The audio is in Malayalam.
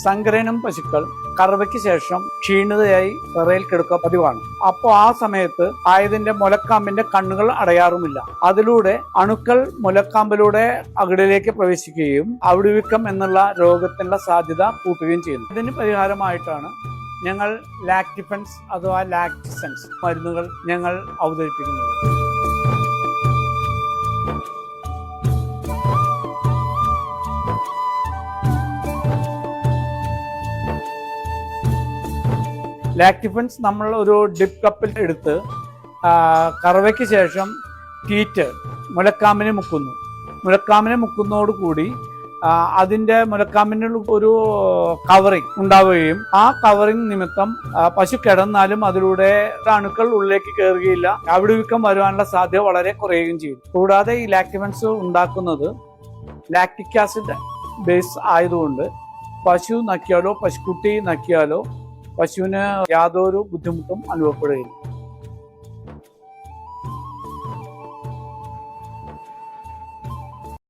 സങ്കരയിനം പശുക്കൾ കറവയ്ക്ക് ശേഷം ക്ഷീണിതയായി വിറയിൽ കിടക്കുക പതിവാണ്. അപ്പോൾ ആ സമയത്ത് ആയതിന്റെ മുലക്കാമ്പിന്റെ കണ്ണുകൾ അടയാറുമില്ല. അതിലൂടെ അണുക്കൾ മുലക്കാമ്പിലൂടെ അകിടിലേക്ക് പ്രവേശിക്കുകയും അവിടുവീക്കം എന്നുള്ള രോഗത്തിനുള്ള സാധ്യത കൂട്ടുകയും ചെയ്യുന്നു. ഇതിന് പരിഹാരമായിട്ടാണ് ഞങ്ങൾ ലാക്ടിഫെൻസ് അഥവാ ലാക്റ്റിസെൻസ് മരുന്നുകൾ ഞങ്ങൾ അവതരിപ്പിക്കുന്നത്. ലാക്ടിഫെൻസ് നമ്മൾ ഒരു ഡിപ്പ് കപ്പിൽ എടുത്ത് കറവയ്ക്ക് ശേഷം ടീറ്റ് മുലക്കാമ്പിനെ മുക്കുന്നു. മുലക്കാമ്പിനെ മുക്കുന്നതോടുകൂടി അതിൻ്റെ മുലക്കാമ്പിന് ഒരു കവറിങ് ഉണ്ടാവുകയും ആ കവറിങ് നിമിത്തം പശു കിടന്നാലും അതിലൂടെ അണുക്കൾ ഉള്ളിലേക്ക് കയറുകയില്ല. അവിടുവീക്കം വരുവാനുള്ള സാധ്യത വളരെ കുറയുകയും ചെയ്യും. കൂടാതെ ഈ ലാക്ടിഫെൻസ് ഉണ്ടാക്കുന്നത് ലാക്റ്റിക് ആസിഡ് ബേസ് ആയതുകൊണ്ട് പശു നക്കിയാലോ പശുക്കുട്ടി നക്കിയാലോ പശുവിന് യാതൊരു ബുദ്ധിമുട്ടും അനുഭവപ്പെടുകയില്ല.